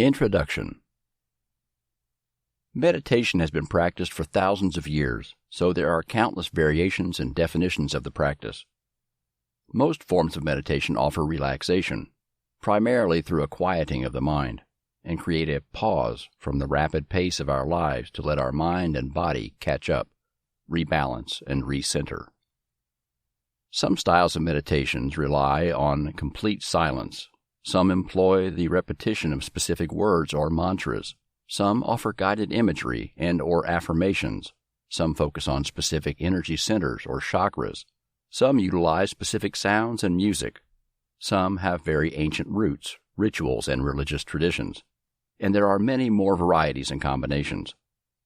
Introduction. Meditation has been practiced for thousands of years, so there are countless variations and definitions of the practice. Most forms of meditation offer relaxation, primarily through a quieting of the mind, and create a pause from the rapid pace of our lives to let our mind and body catch up, rebalance, and recenter. Some styles of meditations rely on complete silence. Some employ the repetition of specific words or mantras. Some offer guided imagery and/or affirmations. Some focus on specific energy centers or chakras. Some utilize specific sounds and music. Some have very ancient roots, rituals, and religious traditions. And there are many more varieties and combinations.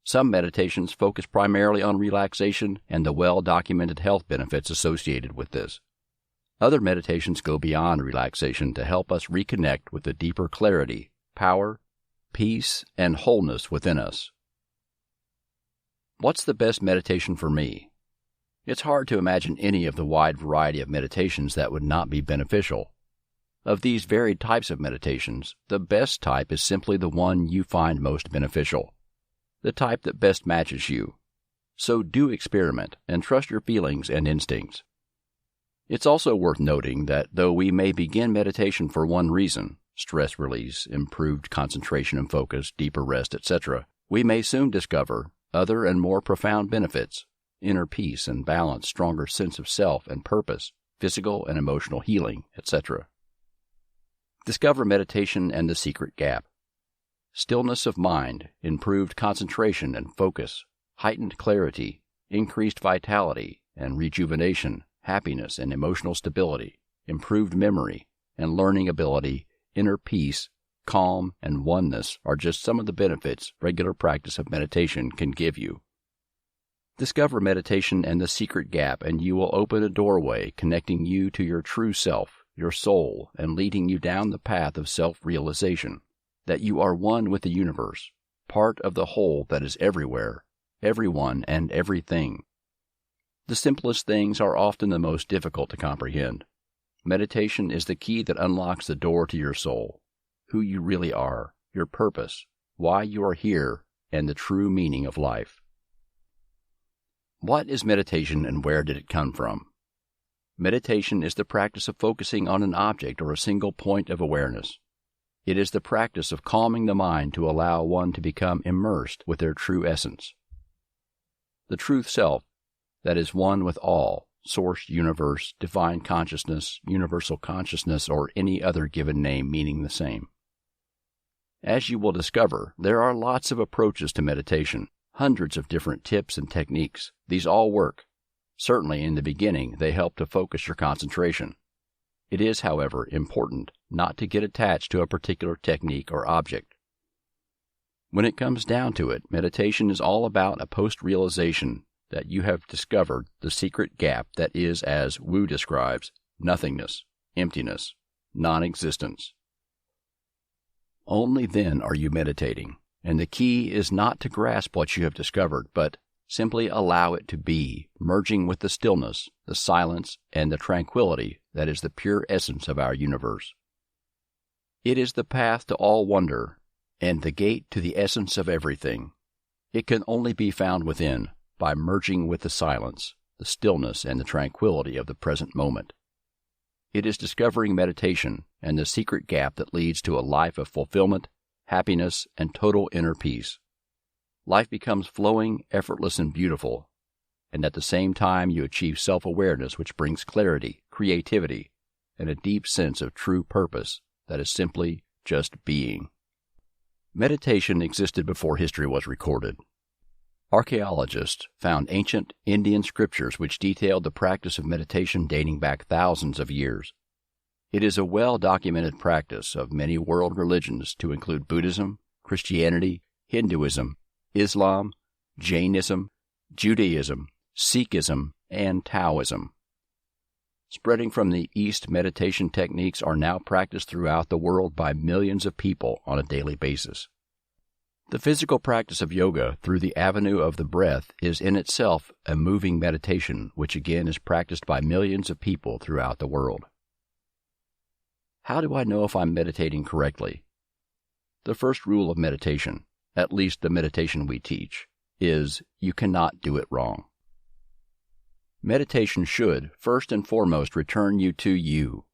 Some meditations focus primarily on relaxation and the well-documented health benefits associated with this. Other meditations go beyond relaxation to help us reconnect with the deeper clarity, power, peace, and wholeness within us. What's the best meditation for me? It's hard to imagine any of the wide variety of meditations that would not be beneficial. Of these varied types of meditations, the best type is simply the one you find most beneficial, the type that best matches you. So do experiment and trust your feelings and instincts. It's also worth noting that though we may begin meditation for one reason, stress release, improved concentration and focus, deeper rest, etc., we may soon discover other and more profound benefits, inner peace and balance, stronger sense of self and purpose, physical and emotional healing, etc. Discover meditation and the secret gap. Stillness of mind, improved concentration and focus, heightened clarity, increased vitality and rejuvenation, happiness and emotional stability, improved memory and learning ability, inner peace, calm, and oneness are just some of the benefits regular practice of meditation can give you. Discover meditation and the secret gap, and you will open a doorway connecting you to your true self, your soul, and leading you down the path of self-realization, that you are one with the universe, part of the whole that is everywhere, everyone, and everything. The simplest things are often the most difficult to comprehend. Meditation is the key that unlocks the door to your soul, who you really are, your purpose, why you are here, and the true meaning of life. What is meditation and where did it come from? Meditation is the practice of focusing on an object or a single point of awareness. It is the practice of calming the mind to allow one to become immersed with their true essence. The truth self, that is one with all, source, universe, divine consciousness, universal consciousness, or any other given name meaning the same. As you will discover, there are lots of approaches to meditation, hundreds of different tips and techniques. These all work. Certainly in the beginning, they help to focus your concentration. It is, however, important not to get attached to a particular technique or object. When it comes down to it, meditation is all about a post-realization that you have discovered the secret gap that is, as Wu describes, nothingness, emptiness, non-existence. Only then are you meditating, and the key is not to grasp what you have discovered, but simply allow it to be, merging with the stillness, the silence, and the tranquility that is the pure essence of our universe. It is the path to all wonder, and the gate to the essence of everything. It can only be found within, by merging with the silence, the stillness, and the tranquility of the present moment. It is discovering meditation and the secret gap that leads to a life of fulfillment, happiness, and total inner peace. Life becomes flowing, effortless, and beautiful, and at the same time you achieve self-awareness which brings clarity, creativity, and a deep sense of true purpose that is simply just being. Meditation existed before history was recorded. Archaeologists found ancient Indian scriptures which detailed the practice of meditation dating back thousands of years. It is a well-documented practice of many world religions to include Buddhism, Christianity, Hinduism, Islam, Jainism, Judaism, Sikhism, and Taoism. Spreading from the East, meditation techniques are now practiced throughout the world by millions of people on a daily basis. The physical practice of yoga through the avenue of the breath is in itself a moving meditation, which again is practiced by millions of people throughout the world. How do I know if I'm meditating correctly? The first rule of meditation, at least the meditation we teach, is you cannot do it wrong. Meditation should, first and foremost, return you to you,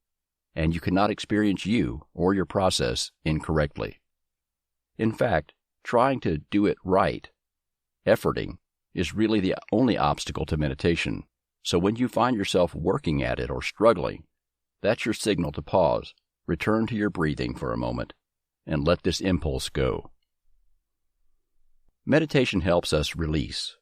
and you cannot experience you or your process incorrectly. In fact, trying to do it right, efforting, is really the only obstacle to meditation. So when you find yourself working at it or struggling, that's your signal to pause, return to your breathing for a moment, and let this impulse go. Meditation helps us release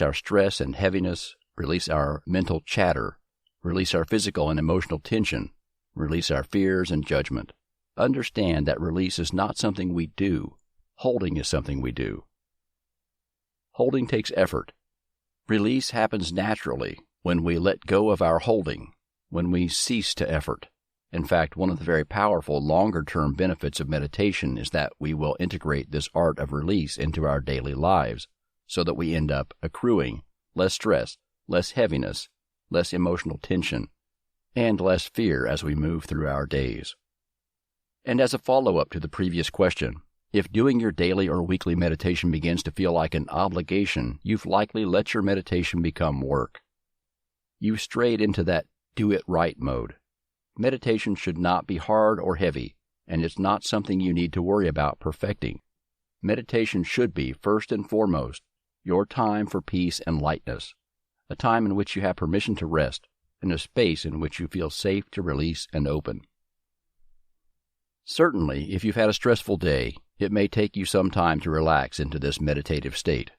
our stress and heaviness, release our mental chatter, release our physical and emotional tension, release our fears and judgment. Understand that release is not something we do. Holding is something we do. Holding takes effort. Release happens naturally when we let go of our holding, when we cease to effort. In fact, one of the very powerful longer-term benefits of meditation is that we will integrate this art of release into our daily lives so that we end up accruing less stress, less heaviness, less emotional tension, and less fear as we move through our days. And as a follow-up to the previous question, if doing your daily or weekly meditation begins to feel like an obligation, you've likely let your meditation become work. You've strayed into that do-it-right mode. Meditation should not be hard or heavy, and it's not something you need to worry about perfecting. Meditation should be, first and foremost, your time for peace and lightness, a time in which you have permission to rest, and a space in which you feel safe to release and open. Certainly, if you've had a stressful day, it may take you some time to relax into this meditative state.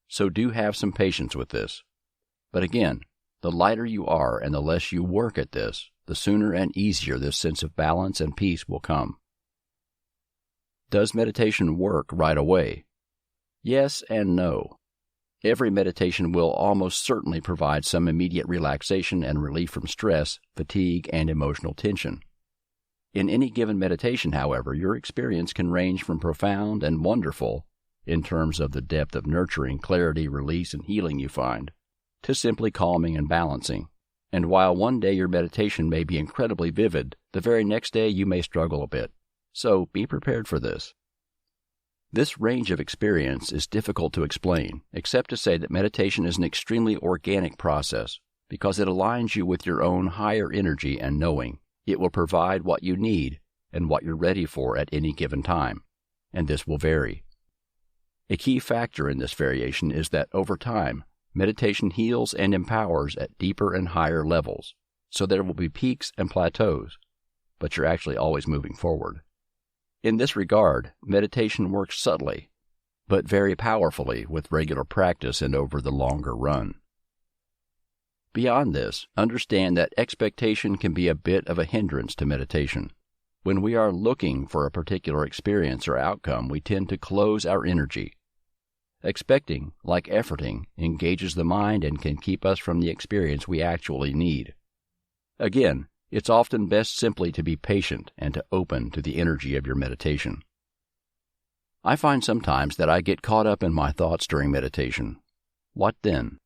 So do have some patience with this. But again, the lighter you are and the less you work at this, the sooner and easier this sense of balance and peace will come. Does meditation work right away? Yes and no. Every meditation will almost certainly provide some immediate relaxation and relief from stress, fatigue, and emotional tension. In any given meditation, however, your experience can range from profound and wonderful, in terms of the depth of nurturing, clarity, release, and healing you find, to simply calming and balancing. And while one day your meditation may be incredibly vivid, the very next day you may struggle a bit. So be prepared for this. This range of experience is difficult to explain, except to say that meditation is an extremely organic process, because it aligns you with your own higher energy and knowing. It will provide what you need and what you're ready for at any given time, and this will vary. A key factor in this variation is that over time, meditation heals and empowers at deeper and higher levels, so there will be peaks and plateaus, but you're actually always moving forward. In this regard, meditation works subtly, but very powerfully with regular practice and over the longer run. Beyond this, understand that expectation can be a bit of a hindrance to meditation. When we are looking for a particular experience or outcome, we tend to close our energy. Expecting, like efforting, engages the mind and can keep us from the experience we actually need. Again, it's often best simply to be patient and to open to the energy of your meditation. I find sometimes that I get caught up in my thoughts during meditation. What then?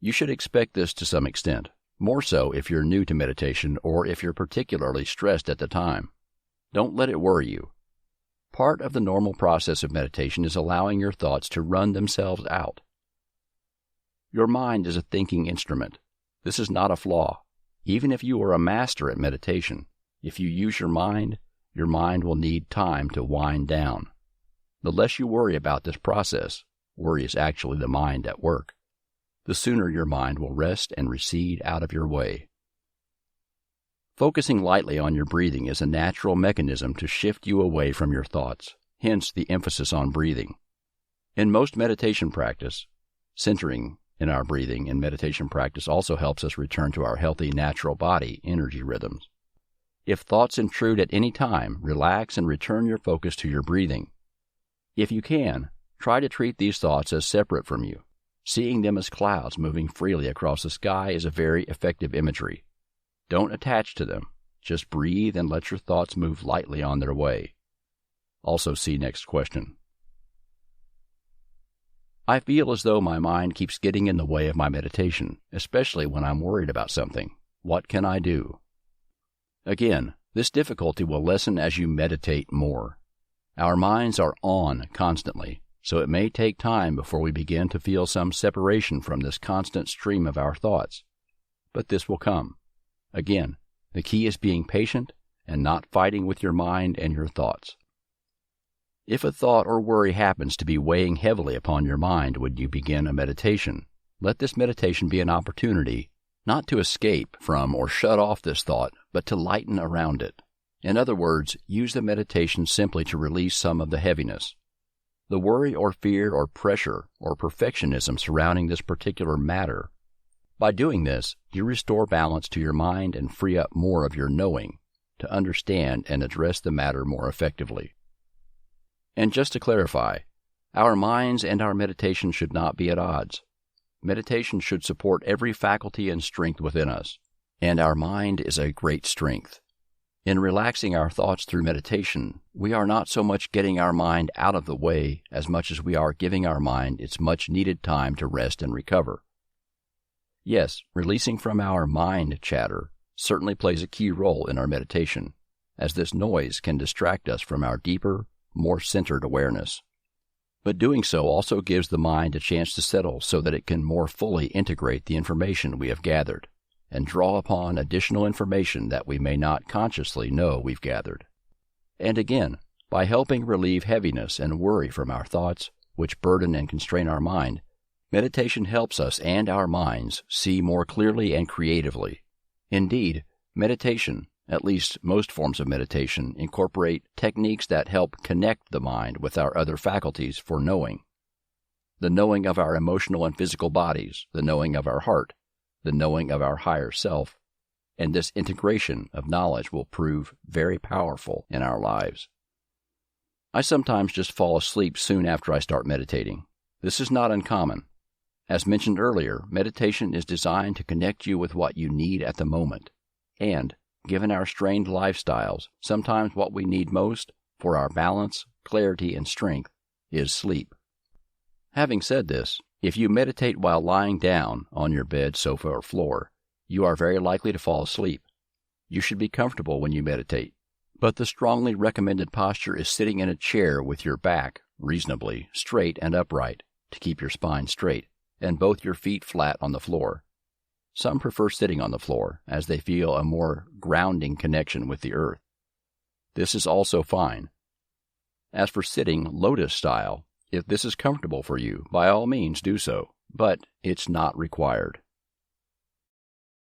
You should expect this to some extent, more so if you're new to meditation or if you're particularly stressed at the time. Don't let it worry you. Part of the normal process of meditation is allowing your thoughts to run themselves out. Your mind is a thinking instrument. This is not a flaw. Even if you are a master at meditation, if you use your mind will need time to wind down. The less you worry about this process, worry is actually the mind at work, the sooner your mind will rest and recede out of your way. Focusing lightly on your breathing is a natural mechanism to shift you away from your thoughts, hence the emphasis on breathing. In most meditation practice, centering in our breathing in meditation practice also helps us return to our healthy natural body energy rhythms. If thoughts intrude at any time, relax and return your focus to your breathing. If you can, try to treat these thoughts as separate from you. Seeing them as clouds moving freely across the sky is a very effective imagery. Don't attach to them. Just breathe and let your thoughts move lightly on their way. Also see next question. I feel as though my mind keeps getting in the way of my meditation, especially when I'm worried about something. What can I do? Again, This difficulty will lessen as you meditate more. Our minds are on constantly, so it may take time before we begin to feel some separation from this constant stream of our thoughts. But this will come. Again, the key is being patient and not fighting with your mind and your thoughts. If a thought or worry happens to be weighing heavily upon your mind when you begin a meditation, let this meditation be an opportunity not to escape from or shut off this thought, but to lighten around it. In other words, use the meditation simply to release some of the heaviness. The worry or fear or pressure or perfectionism surrounding this particular matter. By doing this, you restore balance to your mind and free up more of your knowing to understand and address the matter more effectively. And just to clarify, our minds and our meditation should not be at odds. Meditation should support every faculty and strength within us, and our mind is a great strength. In relaxing our thoughts through meditation, we are not so much getting our mind out of the way as much as we are giving our mind its much-needed time to rest and recover. Yes, releasing from our mind chatter certainly plays a key role in our meditation, as this noise can distract us from our deeper, more centered awareness. But doing so also gives the mind a chance to settle so that it can more fully integrate the information we have gathered and draw upon additional information that we may not consciously know we've gathered. And again, by helping relieve heaviness and worry from our thoughts, which burden and constrain our mind, meditation helps us and our minds see more clearly and creatively. Indeed, meditation, at least most forms of meditation, incorporate techniques that help connect the mind with our other faculties for knowing. The knowing of our emotional and physical bodies, the knowing of our heart, the knowing of our higher self, and this integration of knowledge will prove very powerful in our lives. I sometimes just fall asleep soon after I start meditating. This is not uncommon. As mentioned earlier, meditation is designed to connect you with what you need at the moment, and given our strained lifestyles, sometimes what we need most for our balance, clarity, and strength is sleep. Having said this, if you meditate while lying down on your bed, sofa, or floor, you are very likely to fall asleep. You should be comfortable when you meditate, but the strongly recommended posture is sitting in a chair with your back reasonably straight and upright to keep your spine straight, and both your feet flat on the floor. Some prefer sitting on the floor, as they feel a more grounding connection with the earth. This is also fine. As for sitting lotus style, if this is comfortable for you, by all means do so, but it's not required.